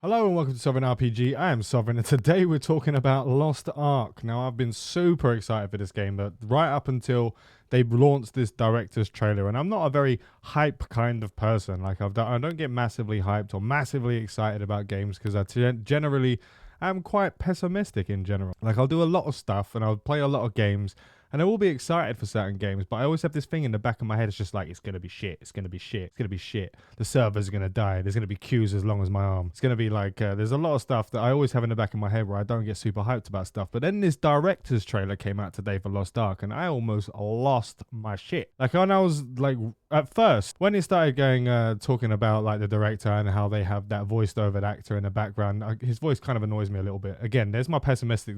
Hello and welcome to Sovereign RPG. I am Sovereign and today we're talking about Lost Ark. Now I've been super excited for this game, but right up until they launched this director's trailer, and I'm not a very hype kind of person. Like I don't get massively hyped or massively excited about games because I generally am quite pessimistic in general. Like I'll do a lot of stuff and I'll play a lot of games and I will be excited for certain games, but I always have this thing in the back of my head. It's just like, it's going to be shit. It's going to be shit. It's going to be shit. The server's going to die. There's going to be queues as long as my arm. It's going to be like, there's a lot of stuff that I always have in the back of my head where I don't get super hyped about stuff. But then this director's trailer came out today for Lost Ark and I almost lost my shit. Like when I was like, at first, when it started going, talking about like the director and how they have that voiced over actor in the background, his voice kind of annoys me a little bit. Again, there's my pessimistic,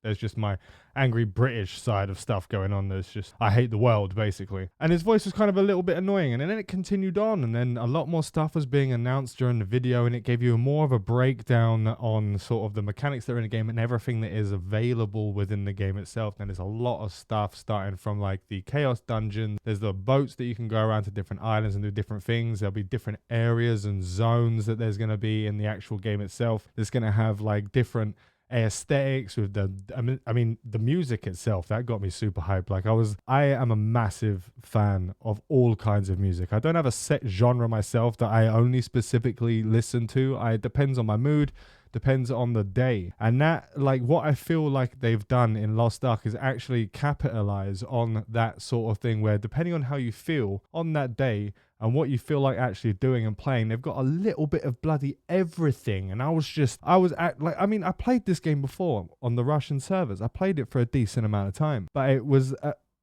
there's just my angry British side of stuff going on. There's just, I hate the world, basically. And his voice was kind of a little bit annoying. And then it continued on. And then a lot more stuff was being announced during the video. And it gave you more of a breakdown on sort of the mechanics that are in the game and everything that is available within the game itself. And there's a lot of stuff starting from like the Chaos Dungeon. There's the boats that you can go around to different islands and do different things. There'll be different areas and zones that there's going to be in the actual game itself. There's going to have like different aesthetics with the music itself that got me super hyped. Like I am a massive fan of all kinds of music. I don't have a set genre myself that I only specifically listen to. It depends on my mood, depends on the day. And that, like, what I feel like they've done in Lost Ark is actually capitalize on that sort of thing where depending on how you feel on that day and what you feel like actually doing and playing, they've got a little bit of bloody everything. And I played this game before on the Russian servers. I played it for a decent amount of time, but it was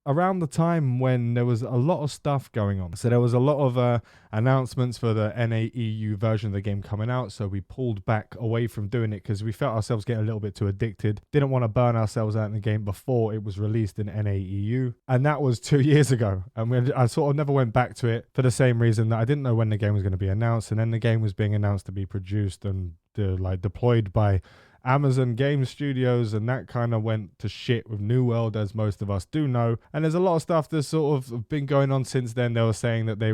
around the time when there was a lot of stuff going on. So there was a lot of announcements for the NAEU version of the game coming out. So we pulled back away from doing it because we felt ourselves getting a little bit too addicted. Didn't want to burn ourselves out in the game before it was released in NAEU. And that was 2 years ago. And I sort of never went back to it for the same reason that I didn't know when the game was going to be announced. And then the game was being announced to be produced and deployed by Amazon Game Studios, and that kind of went to shit with New World, as most of us do know. And there's a lot of stuff that's sort of been going on since then. They were saying that they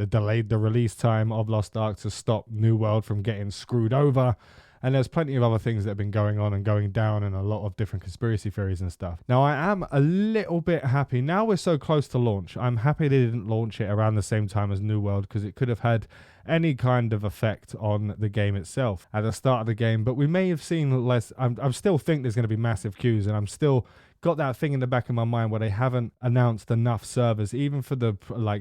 delayed the release time of Lost Ark to stop New World from getting screwed over. And there's plenty of other things that have been going on and going down and a lot of different conspiracy theories and stuff. Now, I am a little bit happy. Now we're so close to launch. I'm happy they didn't launch it around the same time as New World because it could have had any kind of effect on the game itself at the start of the game. But we may have seen less. I still think there's going to be massive queues, and I'm still got that thing in the back of my mind where they haven't announced enough servers, even for the I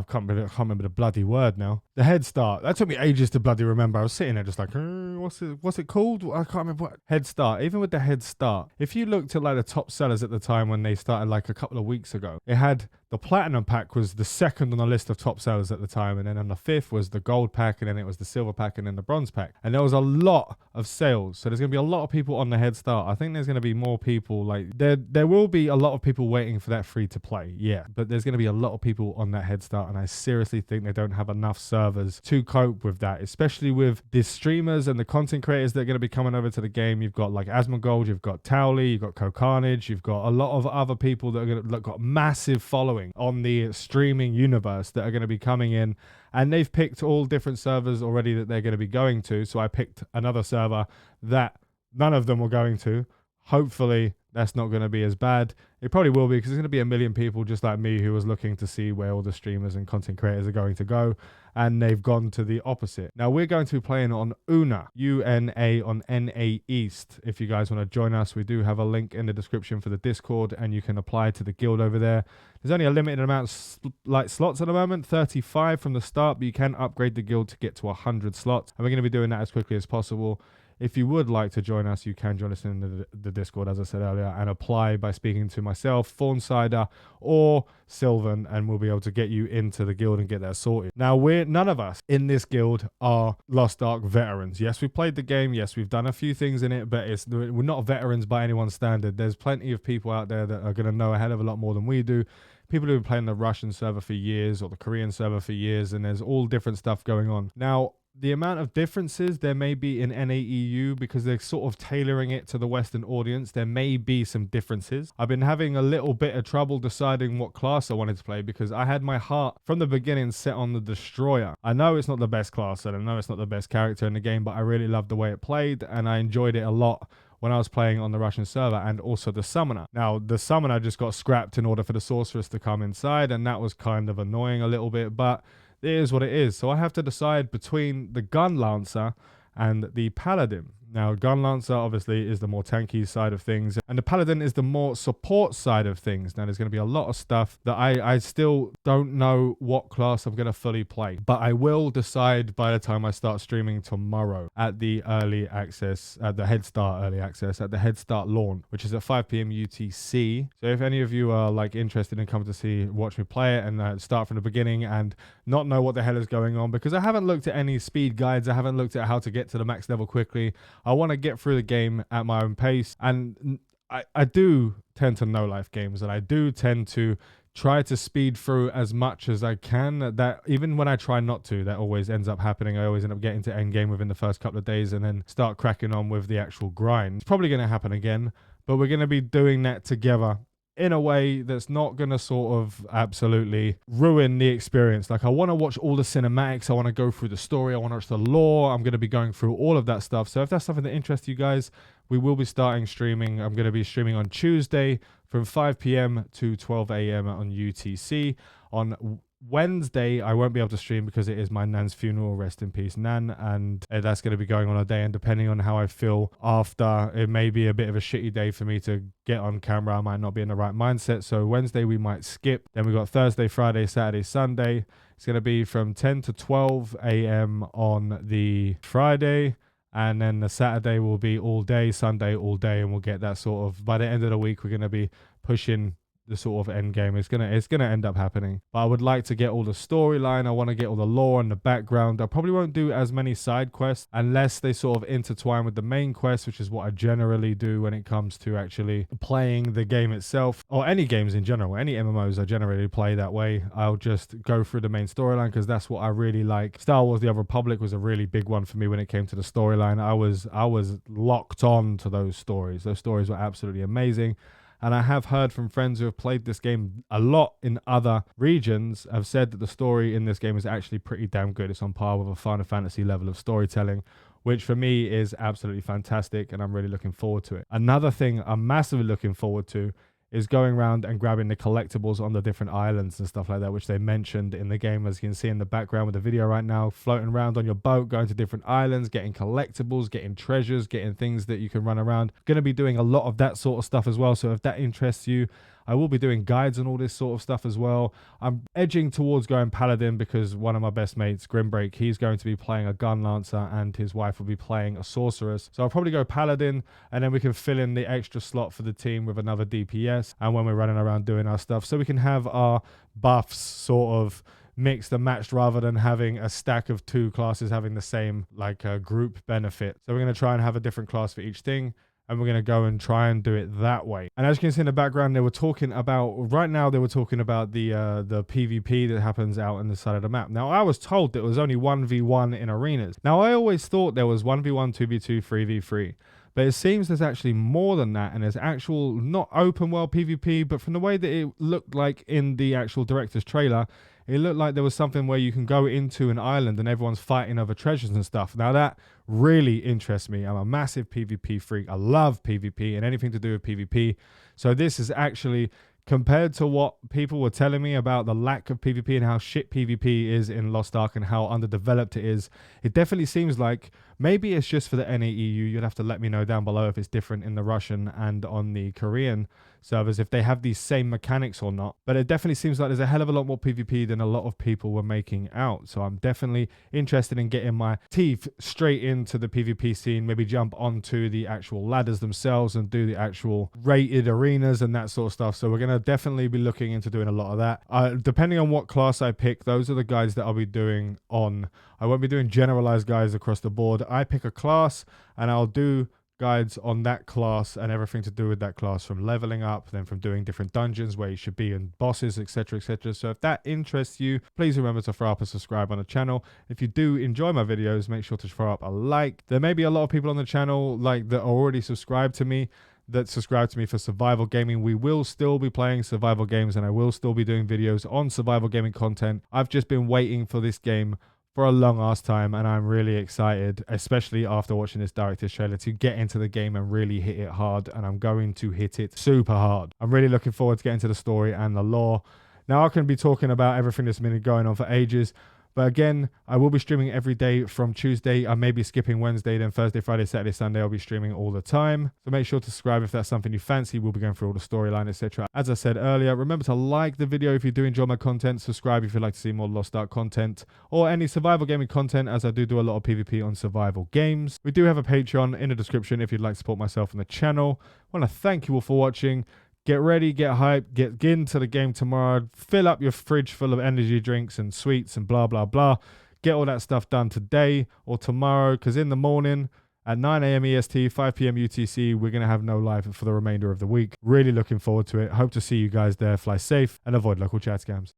can't remember the bloody word now. The head start. That took me ages to bloody remember. I was sitting there just like, what's it called? I can't remember what. Head start. Even with the head start, if you looked at like the top sellers at the time when they started like a couple of weeks ago, it had the platinum pack was the second on the list of top sellers at the time, and then on the fifth was the gold pack, and then it was the silver pack, and then the bronze pack. And there was a lot of sales, so there's going to be a lot of people on the head start. I think there's going to be more people, like there will be a lot of people waiting for that free to play, yeah, but there's going to be a lot of people on that head start, and I seriously think they don't have enough servers to cope with that, especially with the streamers and the content creators that are going to be coming over to the game. You've got like Asmongold, you've got Towley, you've got Co-Carnage, you've got a lot of other people that are going to got massive following on the streaming universe that are going to be coming in, and they've picked all different servers already that they're going to be going to. So I picked another server that none of them were going to. Hopefully that's not going to be as bad. It probably will be, because there's going to be a million people just like me who was looking to see where all the streamers and content creators are going to go, and they've gone to the opposite. Now we're going to be playing on UNA, UNA on NA East. If you guys want to join us, we do have a link in the description for the Discord, and you can apply to the guild over there. There's only a limited amount of slots at the moment, 35 from the start, but you can upgrade the guild to get to 100 slots, and we're going to be doing that as quickly as possible. If you would like to join us, you can join us in the Discord, as I said earlier, and apply by speaking to myself, Thornsider, or Sylvan, and we'll be able to get you into the guild and get that sorted. Now, none of us in this guild are Lost Ark veterans. Yes, we've played the game. Yes, we've done a few things in it, but we're not veterans by anyone's standard. There's plenty of people out there that are going to know a hell of a lot more than we do. People who've been playing the Russian server for years or the Korean server for years, and there's all different stuff going on. Now, the amount of differences there may be in NAEU, because they're sort of tailoring it to the Western audience, there may be some differences. I've been having a little bit of trouble deciding what class I wanted to play because I had my heart from the beginning set on the Destroyer. I know it's not the best class and I know it's not the best character in the game, but I really loved the way it played and I enjoyed it a lot when I was playing on the Russian server, and also the Summoner. Now, the Summoner just got scrapped in order for the Sorceress to come inside, and that was kind of annoying a little bit, but it is what it is. So I have to decide between the Gun Lancer and the Paladin. Now, Gun Lancer obviously is the more tanky side of things, and the Paladin is the more support side of things. Now, there's going to be a lot of stuff that I still don't know what class I'm going to fully play, but I will decide by the time I start streaming tomorrow at the early access, at the Head Start early access, at the Head Start launch, which is at 5 p.m. UTC. So if any of you are like interested in coming to watch me play it and start from the beginning and not know what the hell is going on, because I haven't looked at any speed guides, I haven't looked at how to get to the max level quickly. I want to get through the game at my own pace, and I do tend to no life games, and I do tend to try to speed through as much as I can. That even when I try not to, that always ends up happening. I always end up getting to endgame within the first couple of days and then start cracking on with the actual grind. It's probably going to happen again, but we're going to be doing that together in a way that's not going to sort of absolutely ruin the experience. Like, I want to watch all the cinematics. I want to go through the story. I want to watch the lore. I'm going to be going through all of that stuff. So if that's something that interests you guys, we will be starting streaming. I'm going to be streaming on Tuesday from 5 p.m. to 12 a.m. on UTC. On Wednesday, I won't be able to stream because it is my nan's funeral. Rest in peace, Nan. And that's going to be going on a day. And depending on how I feel after, it may be a bit of a shitty day for me to get on camera. I might not be in the right mindset. So Wednesday, we might skip. Then we got Thursday, Friday, Saturday, Sunday. It's going to be from 10 to 12 a.m. on the Friday. And then the Saturday will be all day, Sunday all day. And we'll get that sort of, by the end of the week, we're going to be pushing the sort of end game. It's gonna end up happening, but I would like to get all the storyline. I want to get all the lore and the background. I probably won't do as many side quests unless they sort of intertwine with the main quest, which is what I generally do when it comes to actually playing the game itself, or any games in general. Any MMOs I generally play that way. I'll just go through the main storyline because that's what I really like. Star Wars: The Old Republic was a really big one for me when it came to the storyline. I was locked on to those stories. Those stories were absolutely amazing. And I have heard from friends who have played this game a lot in other regions, have said that the story in this game is actually pretty damn good. It's on par with a Final Fantasy level of storytelling, which for me is absolutely fantastic, and I'm really looking forward to it. Another thing I'm massively looking forward to is going around and grabbing the collectibles on the different islands and stuff like that, which they mentioned in the game, as you can see in the background with the video right now, floating around on your boat, going to different islands, getting collectibles, getting treasures, getting things that you can run around. Going to be doing a lot of that sort of stuff as well. So if that interests you, I will be doing guides on all this sort of stuff as well. I'm edging towards going Paladin because one of my best mates, Grimbreak, he's going to be playing a Gun Lancer and his wife will be playing a Sorceress. So I'll probably go Paladin, and then we can fill in the extra slot for the team with another DPS, and when we're running around doing our stuff, so we can have our buffs sort of mixed and matched rather than having a stack of two classes having the same like group benefit. So we're going to try and have a different class for each thing, and we're going to go and try and do it that way. And as you can see in the background, they were talking about, right now they were talking about the PvP that happens out on the side of the map. Now, I was told that it was only 1v1 in arenas. Now, I always thought there was 1v1, 2v2, 3v3. But it seems there's actually more than that, and there's actual, not open world PvP, but from the way that it looked like in the actual director's trailer, it looked like there was something where you can go into an island and everyone's fighting over treasures and stuff. Now that really interests me. I'm a massive PvP freak. I love PvP and anything to do with PvP. So this is actually, compared to what people were telling me about the lack of PvP and how shit PvP is in Lost Ark and how underdeveloped it is, it definitely seems like maybe it's just for the NAEU. You'd have to let me know down below if it's different in the Russian and on the Korean servers, if they have these same mechanics or not. But it definitely seems like there's a hell of a lot more PvP than a lot of people were making out. So I'm definitely interested in getting my teeth straight into the PvP scene, maybe jump onto the actual ladders themselves and do the actual rated arenas and that sort of stuff. So we're going to definitely be looking into doing a lot of that. Depending on what class I pick, those are the guides that I'll be doing on. I won't be doing generalized guides across the board. I pick a class and I'll do guides on that class and everything to do with that class, from leveling up, then from doing different dungeons where you should be and bosses, etc, etc. So if that interests you, please remember to throw up a subscribe on the channel. If you do enjoy my videos, make sure to throw up a like. There may be a lot of people on the channel that are already subscribed to me, that subscribe to me for survival gaming. We will still be playing survival games, and I will still be doing videos on survival gaming content. I've just been waiting for this game for a long ass time, and I'm really excited, especially after watching this director's trailer, to get into the game and really hit it hard. And I'm going to hit it super hard. I'm really looking forward to getting to the story and the lore. Now, I can be talking about everything that's been going on for ages, but again, I will be streaming every day from Tuesday. I may be skipping Wednesday, then Thursday, Friday, Saturday, Sunday. I'll be streaming all the time. So make sure to subscribe if that's something you fancy. We'll be going through all the storyline, etc. As I said earlier, remember to like the video if you do enjoy my content. Subscribe if you'd like to see more Lost Ark content or any survival gaming content, as I do a lot of PvP on survival games. We do have a Patreon in the description if you'd like to support myself and the channel. I want to thank you all for watching. Get ready, get hyped, get into the game tomorrow. Fill up your fridge full of energy drinks and sweets and blah, blah, blah. Get all that stuff done today or tomorrow, because in the morning at 9 a.m. EST, 5 p.m. UTC, we're going to have no live for the remainder of the week. Really looking forward to it. Hope to see you guys there. Fly safe and avoid local chat scams.